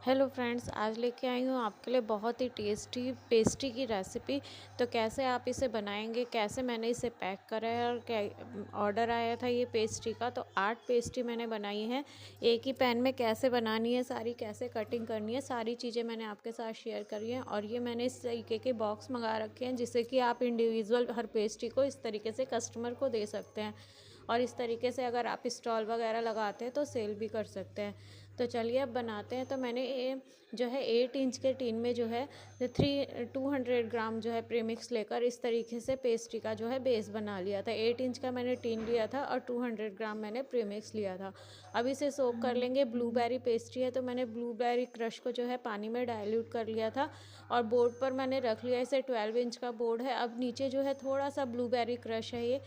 Hello friends, आज लेके आई हूँ आपके लिए बहुत ही टेस्टी पेस्ट्री की रेसिपी। तो कैसे आप इसे बनाएंगे, कैसे मैंने इसे पैक करा है और क्या ऑर्डर आया था ये पेस्ट्री का। तो 8 पेस्ट्री मैंने बनाई है। एक ही पैन में कैसे बनानी है, सारी कैसे कटिंग करनी है, सारी चीज़ें मैंने आपके साथ शेयर करी हैं। और ये मैंने इस तरीके के बॉक्स मंगा रखे हैं जिससे कि आप इंडिविजुअल हर पेस्ट्री को इस तरीके से कस्टमर को दे सकते हैं। और इस तरीके से अगर आप स्टॉल वगैरह लगाते हैं तो सेल भी कर सकते हैं। तो चलिए अब बनाते हैं। तो मैंने ये जो है 8 इंच के टीन में जो है 200 ग्राम जो है प्रीमिक्स लेकर इस तरीके से पेस्ट्री का जो है बेस बना लिया था। 8 इंच का मैंने टीन लिया था और 200 ग्राम मैंने प्रीमिक्स लिया था। अब इसे सोक कर लेंगे। ब्लूबेरी पेस्ट्री है तो मैंने ब्लूबेरी क्रश को जो है पानी में डाइल्यूट कर लिया था और बोर्ड पर मैंने रख लिया। इसे 12 इंच का बोर्ड है। अब नीचे जो है थोड़ा सा ब्लूबेरी क्रश है ये,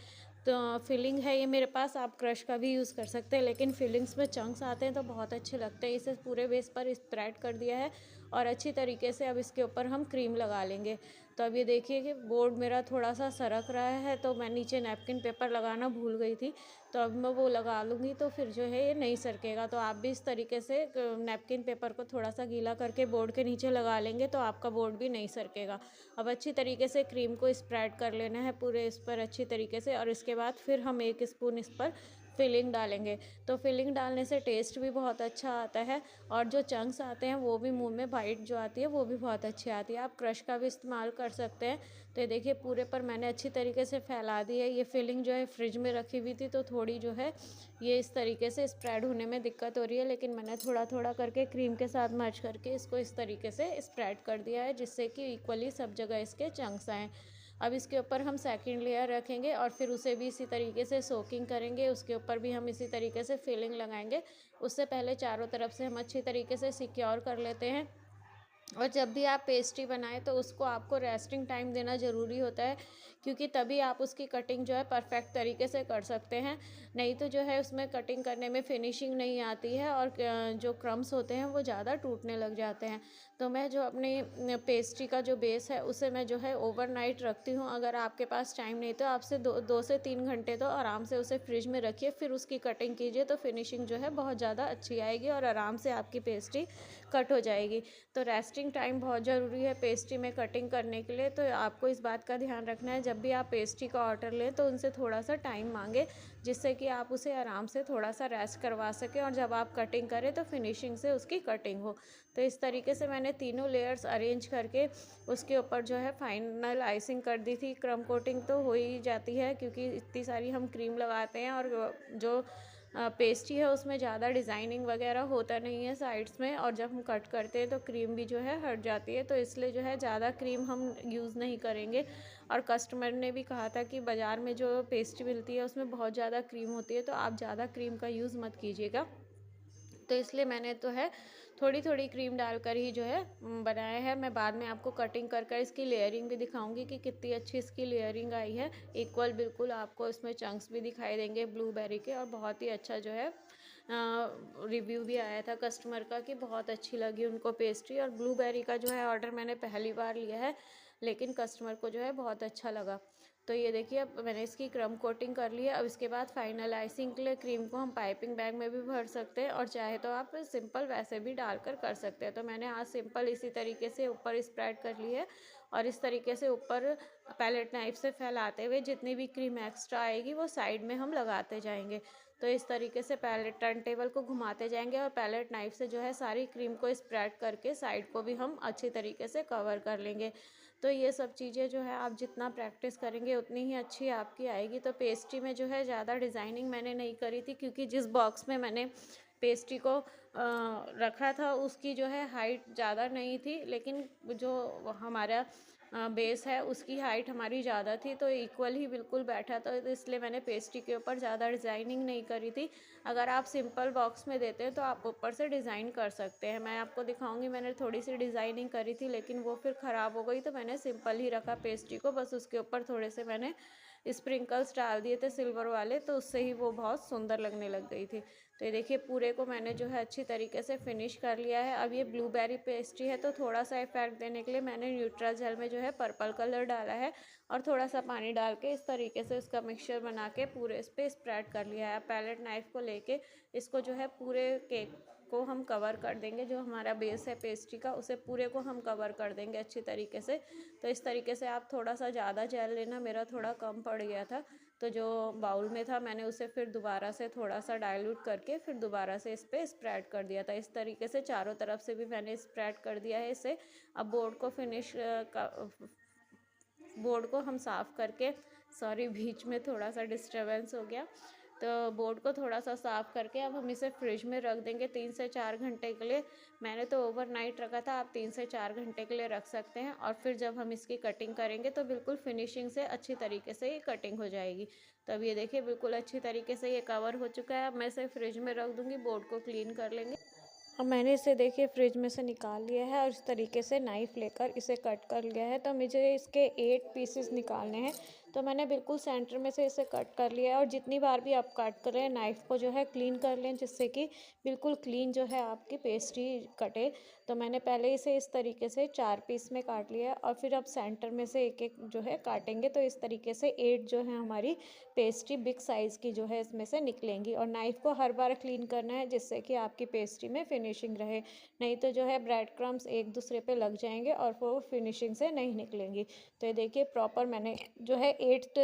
तो फिलिंग है ये मेरे पास। आप क्रश का भी यूज़ कर सकते हैं, लेकिन फिलिंग्स में चंक्स आते हैं तो बहुत अच्छे लगते हैं। इसे पूरे बेस पर स्प्रेड कर दिया है और अच्छी तरीके से अब इसके ऊपर हम क्रीम लगा लेंगे। तो अब ये देखिए कि बोर्ड मेरा थोड़ा सा सरक रहा है, तो मैं नीचे नैपकिन पेपर लगाना भूल गई थी। तो अब मैं वो लगा लूँगी तो फिर जो है ये नहीं सरकेगा। तो आप भी इस तरीके से नैपकिन पेपर को थोड़ा सा गीला करके बोर्ड के नीचे लगा लेंगे तो आपका बोर्ड भी नहीं सरकेगा। अब अच्छी तरीके से क्रीम को स्प्रेड कर लेना है पूरे इस पर अच्छी तरीके से। और इसके बाद फिर हम 1 स्पून इस पर फिलिंग डालेंगे। तो फिलिंग डालने से टेस्ट भी बहुत अच्छा आता है और जो चंक्स आते हैं वो भी मुंह में बाइट जो आती है वो भी बहुत अच्छी आती है। आप क्रश का भी इस्तेमाल कर सकते हैं। तो ये देखिए पूरे पर मैंने अच्छी तरीके से फैला दी है। ये फिलिंग जो है फ्रिज में रखी हुई थी तो थोड़ी जो है ये इस तरीके से स्प्रेड होने में दिक्कत हो रही है, लेकिन मैंने थोड़ा थोड़ा करके क्रीम के साथ मर्ज करके इसको इस तरीके से स्प्रेड कर दिया है जिससे कि इक्वली सब जगह इसके चंक्स आएँ। अब इसके ऊपर हम सेकंड लेयर रखेंगे और फिर उसे भी इसी तरीके से सोकिंग करेंगे। उसके ऊपर भी हम इसी तरीके से फिलिंग लगाएंगे। उससे पहले चारों तरफ से हम अच्छी तरीके से सिक्योर कर लेते हैं। और जब भी आप पेस्ट्री बनाएं तो उसको आपको रेस्टिंग टाइम देना ज़रूरी होता है, क्योंकि तभी आप उसकी कटिंग जो है परफेक्ट तरीके से कर सकते हैं। नहीं तो जो है उसमें कटिंग करने में फिनिशिंग नहीं आती है और जो क्रम्स होते हैं वो ज़्यादा टूटने लग जाते हैं। तो मैं जो अपनी पेस्ट्री का जो बेस है उसे मैं जो है ओवरनाइट रखती हूँ। अगर आपके पास टाइम नहीं तो आपसे 2 से 3 घंटे तो आराम से उसे फ्रिज में रखिए, फिर उसकी कटिंग कीजिए तो फिनिशिंग जो है बहुत ज़्यादा अच्छी आएगी और आराम से आपकी पेस्ट्री कट हो जाएगी। तो रेस्टिंग टाइम बहुत ज़रूरी है पेस्ट्री में कटिंग करने के लिए। तो आपको इस बात का ध्यान रखना है, जब भी आप पेस्ट्री का ऑर्डर लें तो उनसे थोड़ा सा टाइम मांगे जिससे कि आप उसे आराम से थोड़ा सा रेस्ट करवा सकें और जब आप कटिंग करें तो फिनिशिंग से उसकी कटिंग हो। तो इस तरीके से मैंने तीनों लेयर्स अरेंज करके उसके ऊपर जो है फाइनल आइसिंग कर दी थी। क्रम कोटिंग तो हो ही जाती है क्योंकि इतनी सारी हम क्रीम लगाते हैं और जो पेस्ट्री है उसमें ज़्यादा डिज़ाइनिंग वगैरह होता नहीं है साइड्स में, और जब हम कट करते हैं तो क्रीम भी जो है हट जाती है। तो इसलिए जो है ज़्यादा क्रीम हम यूज़ नहीं करेंगे। और कस्टमर ने भी कहा था कि बाज़ार में जो पेस्ट्री मिलती है उसमें बहुत ज़्यादा क्रीम होती है, तो आप ज़्यादा क्रीम का यूज़ मत कीजिएगा। तो इसलिए मैंने तो है थोड़ी थोड़ी क्रीम डालकर ही जो है बनाया है। मैं बाद में आपको कटिंग कर कर इसकी लेयरिंग भी दिखाऊंगी कि कितनी अच्छी इसकी लेयरिंग आई है। इक्वल बिल्कुल आपको इसमें चंक्स भी दिखाई देंगे ब्लूबेरी के, और बहुत ही अच्छा जो है रिव्यू भी आया था कस्टमर का कि बहुत अच्छी लगी उनको पेस्ट्री। और ब्लूबेरी का जो है ऑर्डर मैंने पहली बार लिया है, लेकिन कस्टमर को जो है बहुत अच्छा लगा। तो ये देखिए अब मैंने इसकी क्रम कोटिंग कर ली है। अब इसके बाद फाइनल आइसिंग के लिए क्रीम को हम पाइपिंग बैग में भी भर सकते हैं और चाहे तो आप सिंपल वैसे भी डालकर कर सकते हैं। तो मैंने आज सिंपल इसी तरीके से ऊपर स्प्रेड कर ली है और इस तरीके से ऊपर पैलेट नाइफ से फैलाते हुए जितनी भी क्रीम एक्स्ट्रा आएगी वो साइड में हम लगाते जाएंगे। तो इस तरीके से पैलेट टर्न टेबल को घुमाते जाएंगे और पैलेट नाइफ से जो है सारी क्रीम को स्प्रेड करके साइड को भी हम अच्छी तरीके से कवर कर लेंगे। तो ये सब चीज़ें जो है आप जितना प्रैक्टिस करेंगे उतनी ही अच्छी आपकी आएगी। तो पेस्ट्री में जो है ज़्यादा डिज़ाइनिंग मैंने नहीं करी थी, क्योंकि जिस बॉक्स में मैंने पेस्ट्री को रखा था उसकी जो है हाइट ज़्यादा नहीं थी, लेकिन जो हमारा बेस है उसकी हाइट हमारी ज़्यादा थी, तो इक्वल ही बिल्कुल बैठा था। तो इसलिए मैंने पेस्ट्री के ऊपर ज़्यादा डिज़ाइनिंग नहीं करी थी। अगर आप सिंपल बॉक्स में देते हैं तो आप ऊपर से डिज़ाइन कर सकते हैं। मैं आपको दिखाऊंगी, मैंने थोड़ी सी डिज़ाइनिंग करी थी लेकिन वो फिर ख़राब हो गई, तो मैंने सिंपल ही रखा पेस्ट्री को। बस उसके ऊपर थोड़े से मैंने स्प्रिंकल्स डाल दिए थे सिल्वर वाले, तो उससे ही वो बहुत सुंदर लगने लग गई थी। तो ये देखिए पूरे को मैंने जो है अच्छी तरीके से फिनिश कर लिया है। अब ये ब्लूबेरी पेस्ट्री है तो थोड़ा सा इफेक्ट देने के लिए मैंने न्यूट्रा जेल में जो है पर्पल कलर डाला है और थोड़ा सा पानी डाल के इस तरीके से इसका मिक्सचर बना के पूरे इस पर स्प्रेड कर लिया है। पैलेट नाइफ को लेके इसको जो है पूरे केक को हम कवर कर देंगे, जो हमारा बेस है पेस्ट्री का उसे पूरे को हम कवर कर देंगे अच्छी तरीके से। तो इस तरीके से आप थोड़ा सा ज़्यादा जेल लेना, मेरा थोड़ा कम पड़ गया था, तो जो बाउल में था मैंने उसे फिर दोबारा से थोड़ा सा डाइल्यूट करके फिर दोबारा से इस पर स्प्रेड कर दिया था। इस तरीके से चारों तरफ से भी मैंने स्प्रेड कर दिया है इसे। अब बोर्ड को हम साफ़ करके, सॉरी बीच में थोड़ा सा डिस्टर्बेंस हो गया, तो बोर्ड को थोड़ा सा साफ़ करके अब हम इसे फ्रिज में रख देंगे 3 से 4 घंटे के लिए। मैंने तो ओवरनाइट रखा था, आप 3 से 4 घंटे के लिए रख सकते हैं। और फिर जब हम इसकी कटिंग करेंगे तो बिल्कुल फिनिशिंग से अच्छी तरीके से ये कटिंग हो जाएगी। तो अब ये देखिए बिल्कुल अच्छी तरीके से ये कवर हो चुका है। अब मैं इसे फ्रिज में रख दूँगी, बोर्ड को क्लीन कर लेंगे। अब मैंने इसे देखिए फ्रिज में से निकाल लिया है और इस तरीके से नाइफ़ लेकर इसे कट कर लिया है। तो मुझे इसके 8 पीसेस निकालने हैं, तो मैंने बिल्कुल सेंटर में से इसे कट कर लिया है। और जितनी बार भी आप कट करें, नाइफ़ को जो है क्लीन कर लें, जिससे कि बिल्कुल क्लीन जो है आपकी पेस्ट्री कटे। तो मैंने पहले इसे इस तरीके से 4 पीस में काट लिया है और फिर अब सेंटर में से एक एक जो है काटेंगे, तो इस तरीके से 8 जो है हमारी पेस्ट्री बिग साइज़ की जो है इसमें से निकलेंगी। और नाइफ़ को हर बार क्लीन करना है, जिससे कि आपकी पेस्ट्री में फिनिशिंग रहे, नहीं तो जो है ब्रेड क्रम्स एक दूसरे पे लग जाएंगे और वो फिनिशिंग से नहीं निकलेंगी। तो ये देखिए प्रॉपर मैंने जो है 8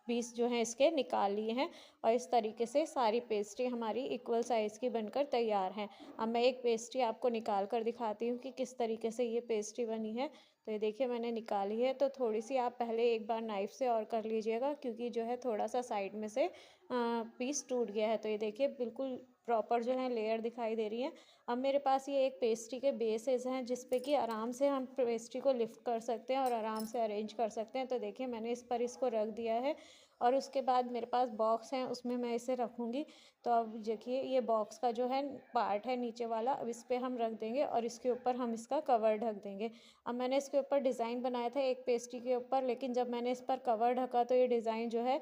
पीस जो है इसके निकाल लिए हैं और इस तरीके से सारी पेस्ट्री हमारी इक्वल साइज़ की बनकर तैयार हैं। अब मैं एक पेस्ट्री आपको निकाल कर दिखाती हूँ कि किस तरीके से ये पेस्ट्री बनी है। तो ये देखिए मैंने निकाली है, तो थोड़ी सी आप पहले एक बार नाइफ़ से और कर लीजिएगा, क्योंकि जो है थोड़ा सा साइड में से पीस टूट गया है। तो ये देखिए बिल्कुल प्रॉपर जो है लेयर दिखाई दे रही है। अब मेरे पास ये एक पेस्ट्री के बेसेस हैं, जिस पे कि आराम से हम पेस्ट्री को लिफ्ट कर सकते हैं और आराम से अरेंज कर सकते हैं। तो देखिए मैंने इस पर इसको रख दिया है और उसके बाद मेरे पास बॉक्स हैं, उसमें मैं इसे रखूँगी। तो अब देखिए ये बॉक्स का जो है पार्ट है नीचे वाला, अब इस पे हम रख देंगे और इसके ऊपर हम इसका कवर ढक देंगे। अब मैंने इसके ऊपर डिज़ाइन बनाया था एक पेस्ट्री के ऊपर, लेकिन जब मैंने इस पर कवर ढका तो ये डिज़ाइन जो है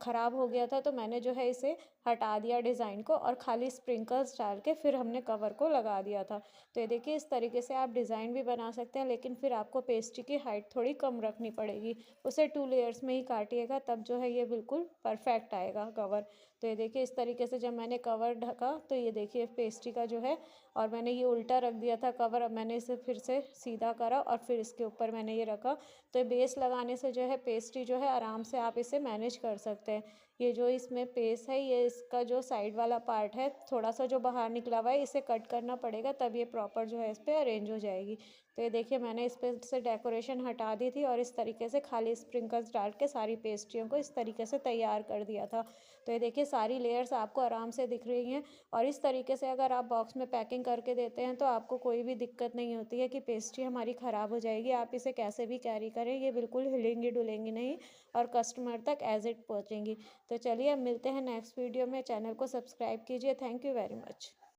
ख़राब हो गया था। तो मैंने जो है इसे हटा दिया डिज़ाइन को और खाली स्प्रिंकल्स डाल के फिर हमने कवर को लगा दिया था। तो ये देखिए इस तरीके से आप डिज़ाइन भी बना सकते हैं, लेकिन फिर आपको पेस्ट्री की हाइट थोड़ी कम रखनी पड़ेगी। उसे 2 लेयर्स में ही काटिएगा, तब जो है ये बिल्कुल परफेक्ट आएगा कवर। तो ये देखिए इस तरीके से जब मैंने कवर ढका तो ये देखिए पेस्ट्री का जो है, और मैंने ये उल्टा रख दिया था कवर, अब मैंने इसे फिर से सीधा करा और फिर इसके ऊपर मैंने ये रखा। तो ये बेस लगाने से जो है पेस्ट्री जो है आराम से आप इसे मैनेज कर सकते हैं। ये जो इसमें पेस है, ये इसका जो साइड वाला पार्ट है थोड़ा सा जो बाहर निकला हुआ है, इसे कट करना पड़ेगा, तब ये प्रॉपर जो है इस पर अरेंज हो जाएगी। तो ये देखिए मैंने इस पर से डेकोरेशन हटा दी थी और इस तरीके से खाली स्प्रिंकल्स डाल के सारी पेस्ट्रियों को इस तरीके से तैयार कर दिया था। तो ये देखिए सारी लेयर्स आपको आराम से दिख रही हैं। और इस तरीके से अगर आप बॉक्स में पैकिंग करके देते हैं तो आपको कोई भी दिक्कत नहीं होती है कि पेस्ट्री हमारी ख़राब हो जाएगी। आप इसे कैसे भी कैरी करें, ये बिल्कुल हिलेंगी डुलेंगी नहीं और कस्टमर तक एज इट पहुँचेंगी। तो चलिए अब मिलते हैं नेक्स्ट वीडियो में। चैनल को सब्सक्राइब कीजिए। Thank you very much.